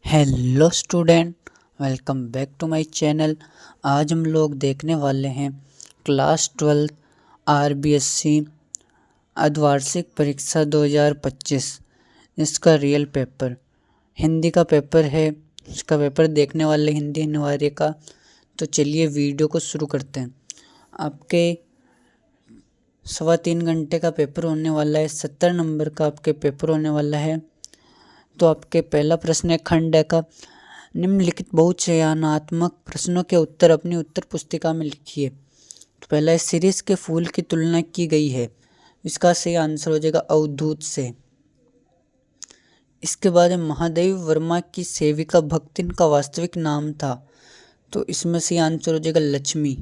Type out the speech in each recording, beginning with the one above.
Hello student, welcome back to my channel. आज हम लोग देखने वाले हैं क्लास 12 आरबीएससी अर्धवार्षिक परीक्षा 2025 इसका रियल पेपर हिंदी का पेपर है। इसका पेपर देखने वाले हिंदी अनिवार्य का। तो चलिए वीडियो को शुरू करते हैं। आपके 3.25 घंटे का पेपर होने वाला है। 70 नंबर का आपके पेपर होने वाला है। तो आपके पहला प्रश्न है खंड का निम्नलिखित बहुचयनात्मक प्रश्नों के उत्तर अपनी उत्तर पुस्तिका में लिखिए। तो पहला है शिरीष के फूल की तुलना की गई है। इसका सही आंसर हो जाएगा अवधूत से। इसके बाद है महादेव वर्मा की सेविका भक्तिन का वास्तविक नाम था। तो इसमें सही आंसर हो जाएगा लक्ष्मी।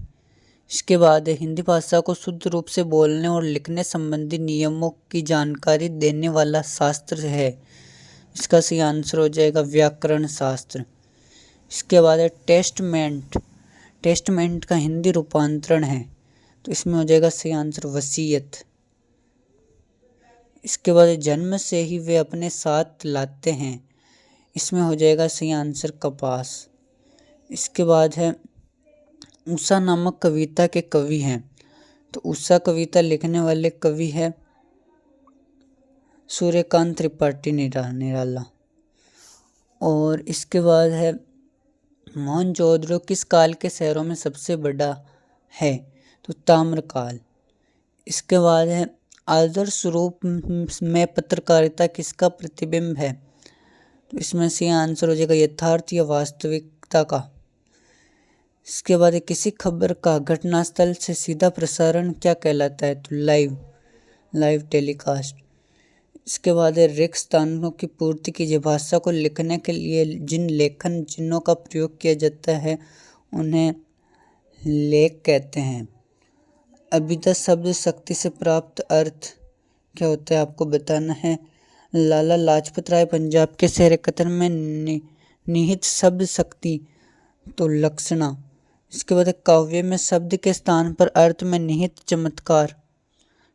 इसके बाद है हिंदी भाषा को शुद्ध रूप से बोलने और लिखने संबंधी नियमों की जानकारी देने वाला शास्त्र है। इसका सही आंसर हो जाएगा व्याकरण शास्त्र। इसके बाद है टेस्टमेंट। टेस्टमेंट का हिंदी रूपांतरण है। तो इसमें हो जाएगा सही आंसर वसीयत। इसके बाद है जन्म से ही वे अपने साथ लाते हैं। इसमें हो जाएगा सही आंसर कपास। इसके बाद है उषा नामक कविता के कवि हैं। तो उषा कविता लिखने वाले कवि है सूर्यकांत त्रिपाठी निराला। और इसके बाद है मोहनजोदड़ो किस काल के शहरों में सबसे बड़ा है। तो ताम्रकाल। इसके बाद है आदर्श रूप में पत्रकारिता किसका प्रतिबिंब है। तो इसमें से आंसर हो जाएगा यथार्थ या वास्तविकता का। इसके बाद है किसी खबर का घटनास्थल से सीधा प्रसारण क्या कहलाता है। तो लाइव टेलीकास्ट। इसके बाद है रिक्त स्थानों की पूर्ति कीजिए। भाषा को लिखने के लिए जिन लेखन चिन्हों का प्रयोग किया जाता है उन्हें लेख कहते हैं। अभिधा शब्द शक्ति से प्राप्त अर्थ क्या होता है आपको बताना है। लाला लाजपत राय पंजाब के शहर कतर में निहित शब्द शक्ति तो लक्षणा। इसके बाद काव्य में शब्द के स्थान पर अर्थ में निहित चमत्कार।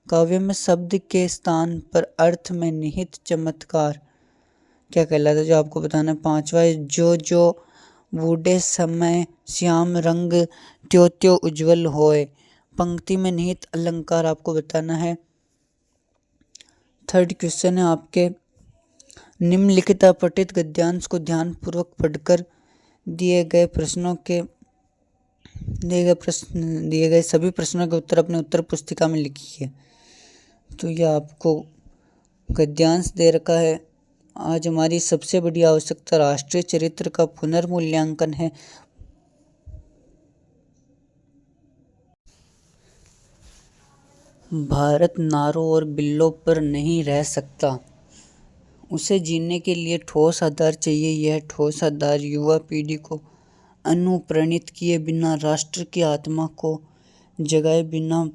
काव्य में शब्द के स्थान पर अर्थ में निहित चमत्कार क्या कहलाता है जो आपको बताना है। पांचवा जो बूढ़े समय श्याम रंग त्यो त्यो उज्जवल होए। पंक्ति में निहित अलंकार आपको बताना है। थर्ड क्वेश्चन है आपके निम्नलिखित अपठित गद्यांश को ध्यान पूर्वक पढ़कर दिए गए सभी प्रश्नों के उत्तर अपने उत्तर पुस्तिका में लिखिए। तो यह आपको गद्यांश दे रखा है। आज हमारी सबसे बड़ी आवश्यकता राष्ट्रीय चरित्र का पुनर्मूल्यांकन है। भारत नारों और बिल्लों पर नहीं रह सकता। उसे जीने के लिए ठोस आधार चाहिए। यह ठोस आधार युवा पीढ़ी को अनुप्राणित किए बिना राष्ट्र की आत्मा को जगाए बिना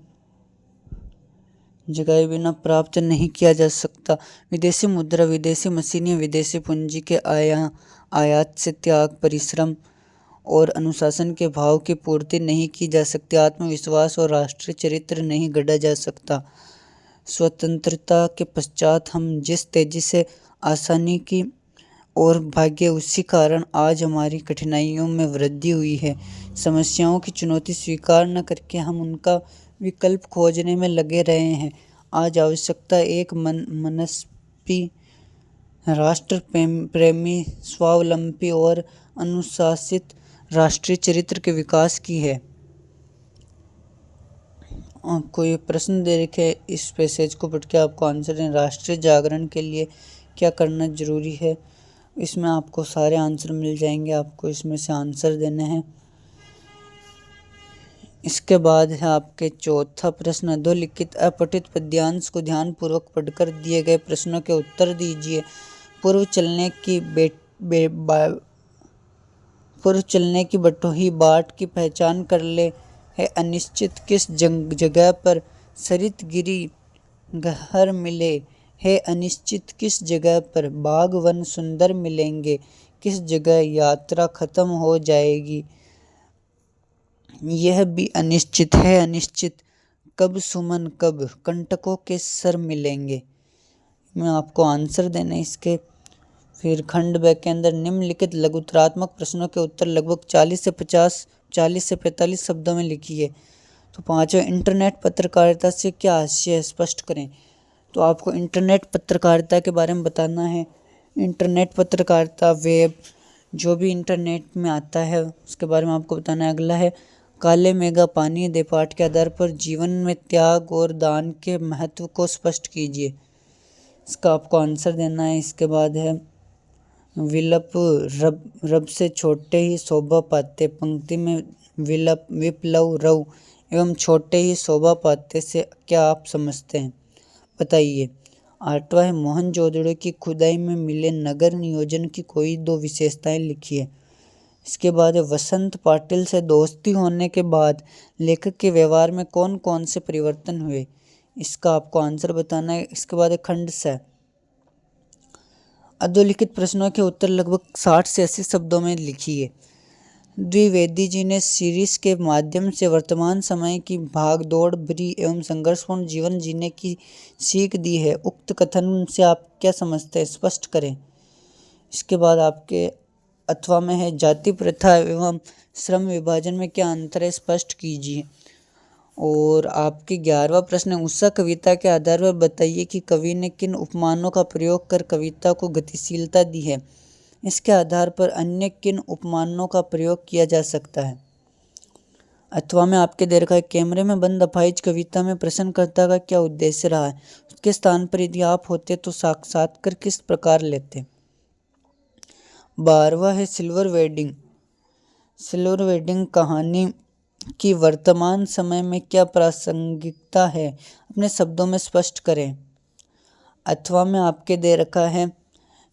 प्राप्त नहीं किया जा सकता। विदेशी मुद्रा, विदेशी मशीनें, विदेशी पूंजी के आयात से त्याग, परिश्रम और अनुशासन के भाव की पूर्ति नहीं की जा सकती। आत्मविश्वास और राष्ट्रीय चरित्र नहीं गढ़ा जा सकता। स्वतंत्रता के पश्चात हम जिस तेजी से आसानी की और भाग्य, उसी कारण आज हमारी कठिनाइयों में वृद्धि हुई है। समस्याओं की चुनौती स्वीकार न करके हम उनका विकल्प खोजने में लगे रहे हैं। आज आवश्यकता एक मनस्वी, राष्ट्र प्रेमी, स्वावलंबी और अनुशासित राष्ट्रीय चरित्र के विकास की है। आपको ये प्रश्न दे रखे, इस पैसेज को पढ़ के आपको आंसर दें। राष्ट्रीय जागरण के लिए क्या करना जरूरी है। इसमें आपको सारे आंसर मिल जाएंगे। आपको इसमें से आंसर देने हैं। इसके बाद है आपके चौथा प्रश्न अधोलिखित अपठित पद्यांश को ध्यानपूर्वक पढ़कर दिए गए प्रश्नों के उत्तर दीजिए। पूर्व चलने की बटोही बाट की पहचान कर ले। है अनिश्चित किस जगह पर सरित गिरी घर मिले। है अनिश्चित किस जगह पर बाग वन सुंदर मिलेंगे। किस जगह यात्रा खत्म हो जाएगी। यह भी अनिश्चित है अनिश्चित कब सुमन कब कंटकों के सर मिलेंगे। मैं आपको आंसर देना इसके। फिर खंड ब के अंदर निम्नलिखित लघुत्तरात्मक प्रश्नों के उत्तर लगभग 40 से 45 शब्दों में लिखिए। तो पांचवा, इंटरनेट पत्रकारिता से क्या आशय है, स्पष्ट करें। तो आपको इंटरनेट पत्रकारिता के बारे में बताना है। इंटरनेट पत्रकारिता, वेब, जो भी इंटरनेट में आता है उसके बारे में आपको बताना है। अगला है काले मेघा पानी दे पाठ के आधार पर जीवन में त्याग और दान के महत्व को स्पष्ट कीजिए। इसका आपको आंसर देना है। इसके बाद है विलप रब से छोटे ही शोभा पाते, पंक्ति में विलप विप्लव रव एवं छोटे ही शोभा पाते से क्या आप समझते हैं, बताइए। आठवां है मोहनजोदड़ो की खुदाई में मिले नगर नियोजन की कोई दो विशेषताएं लिखिए। इसके बाद है वसंत पाटिल से दोस्ती होने के बाद लेखक के व्यवहार में कौन कौन से परिवर्तन हुए, इसका आपको आंसर बताना है। इसके बाद है खंड से अधोलिखित प्रश्नों के उत्तर लगभग 60 से 80 शब्दों में लिखिए। द्विवेदी जी ने सीरीज के माध्यम से वर्तमान समय की भागदौड़ भरी एवं संघर्षपूर्ण जीवन जीने की सीख दी है। उक्त कथन से आप क्या समझते हैं, स्पष्ट करें। इसके बाद आपके अथवा में है जाति प्रथा एवं श्रम विभाजन में क्या अंतर है, स्पष्ट कीजिए। और आपके 11वां प्रश्न है उषा कविता के आधार पर बताइए कि कवि ने किन उपमानों का प्रयोग कर कविता को गतिशीलता दी है। इसके आधार पर अन्य किन उपमानों का प्रयोग किया जा सकता है। अथवा में आपके दे रखा है कैमरे में बंद अपाहिज कविता में प्रश्नकर्ता का क्या उद्देश्य रहा है, उसके स्थान पर यदि आप होते तो साक्षात्कार किस प्रकार लेते। 12वां है सिल्वर वेडिंग कहानी की वर्तमान समय में क्या प्रासंगिकता है, अपने शब्दों में स्पष्ट करें। अथवा में आपके दे रखा है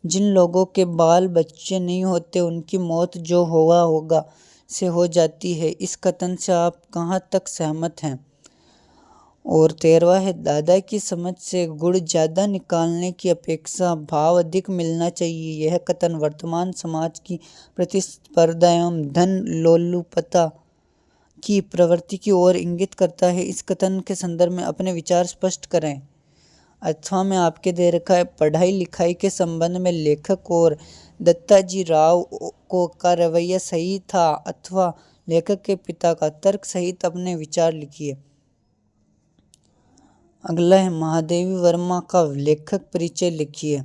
जिन लोगों के बाल बच्चे नहीं होते उनकी मौत जो होगा से हो जाती है, इस कथन से आप कहाँ तक सहमत हैं। और 13वां है दादा की समझ से गुड़ ज़्यादा निकालने की अपेक्षा भाव अधिक मिलना चाहिए, यह कथन वर्तमान समाज की प्रतिस्पर्धा एवं धन लोलुपता की प्रवृत्ति की ओर इंगित करता है। इस कथन के संदर्भ में अपने विचार स्पष्ट करें। अथवा में आपके दे रखा है पढ़ाई लिखाई के संबंध में लेखक और दत्ताजी राव का रवैया सही था अथवा लेखक के पिता का, तर्क सहित अपने विचार लिखिए। अगला है महादेवी वर्मा का लेखक परिचय लिखिए।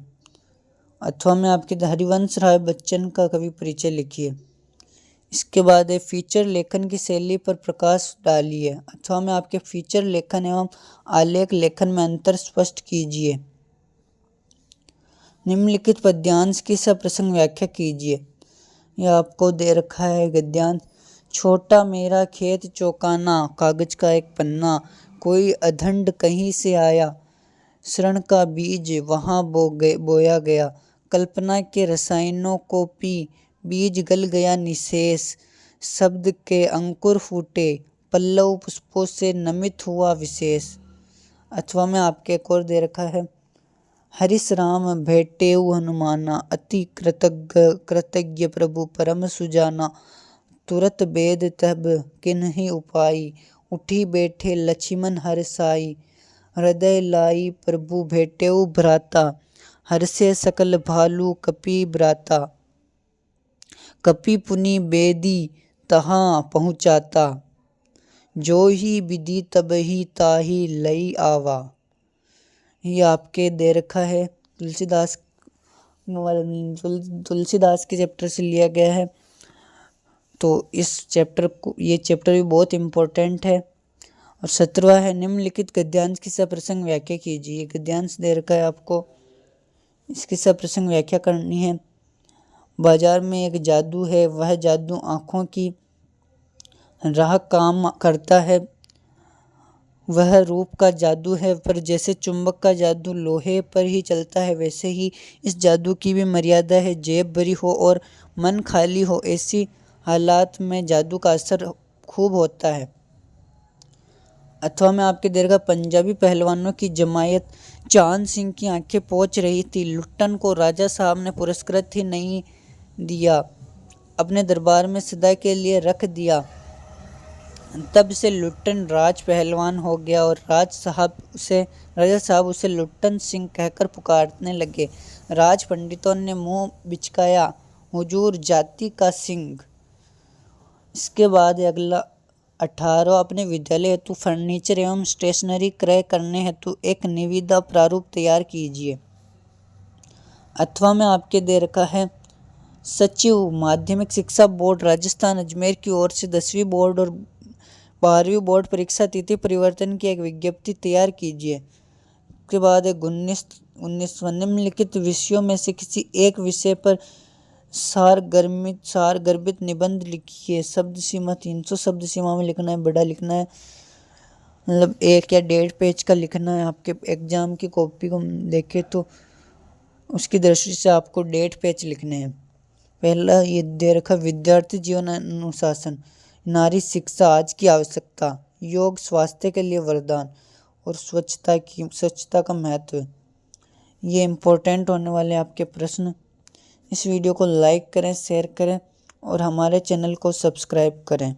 अथवा में आपके हरिवंश राय बच्चन का कवि परिचय लिखिए। इसके बाद है फीचर लेखन की शैली पर प्रकाश डालिए। अथवा में आपके फीचर लेखन एवं आलेख लेखन में अंतर स्पष्ट कीजिए। निम्नलिखित पद्यांश की सप्रसंग व्याख्या कीजिए। यह आपको दे रखा है गद्यांश। छोटा मेरा खेत चौकाना, कागज का एक पन्ना, कोई अधंड कहीं से आया, शरण का बीज वहाँ बोया गया, कल्पना के रसायनों को पी, बीज गल गया निशेष, शब्द के अंकुर फूटे, पल्लव पुष्पों से नमित हुआ विशेष। अथवा में आपके एक और दे रखा है हरिश राम भेटेऊ हनुमाना, अति कृतज्ञ प्रभु परम सुजाना, तुरत वेद तब किन्हीं उपाई, उठी बैठे लक्ष्मण हरसाई, हृदय लाई प्रभु भेटेऊ भ्राता, हर्षे सकल भालू कपि भ्राता, कपि पुनि बेदी तहाँ पहुँचाता, जो ही विधि तब ही ताही लई आवा। ये आपके दे रखा है तुलसीदास के चैप्टर से लिया गया है। तो ये चैप्टर भी बहुत इम्पोर्टेंट है। और 17वां है निम्नलिखित गद्यांश की सप्रसंग व्याख्या कीजिए। गद्यांश दे रखा है आपको, इसकी सप्रसंग व्याख्या करनी है। बाजार में एक जादू है, वह जादू आँखों की राह काम करता है, वह रूप का जादू है, पर जैसे चुंबक का जादू लोहे पर ही चलता है वैसे ही इस जादू की भी मर्यादा है। जेब भरी हो और मन खाली हो, ऐसी हालात में जादू का असर खूब होता है। अथवा में आपके दीर्घ पंजाबी पहलवानों की जमायत चांद सिंह की आंखें पहुंच रही थी, लुट्टन को राजा साहब ने पुरस्कृत ही नहीं दिया, अपने दरबार में सदा के लिए रख दिया। तब से लुट्टन राज पहलवान हो गया और राजा साहब उसे लुट्टन सिंह कहकर पुकारने लगे। राज पंडितों ने मुंह बिचकाया, हुजूर जाति का सिंह। इसके बाद अगला 18 अपने विद्यालय हेतु फर्नीचर एवं स्टेशनरी क्रय करने हेतु एक निविदा प्रारूप तैयार कीजिए। अथवा में आपके दे रखा है सचिव माध्यमिक शिक्षा बोर्ड राजस्थान अजमेर की ओर से 10वीं बोर्ड और 12वीं बोर्ड परीक्षा तिथि परिवर्तन की एक विज्ञप्ति तैयार कीजिए। उसके बाद 19 निम्नलिखित विषयों में से किसी एक विषय पर सारगर्भित निबंध लिखिए। शब्द सीमा 300 शब्द सीमा में लिखना है, बड़ा लिखना है, मतलब 1 या 1.5 पेज का लिखना है। आपके एग्जाम की कॉपी को देखें तो उसकी दृष्टि से आपको 1.5 पेज लिखने हैं। पहला ये दे रखा विद्यार्थी जीवन अनुशासन, नारी शिक्षा आज की आवश्यकता, योग स्वास्थ्य के लिए वरदान और स्वच्छता का महत्व। ये इम्पोर्टेंट होने वाले आपके प्रश्न। इस वीडियो को लाइक करें, शेयर करें और हमारे चैनल को सब्सक्राइब करें।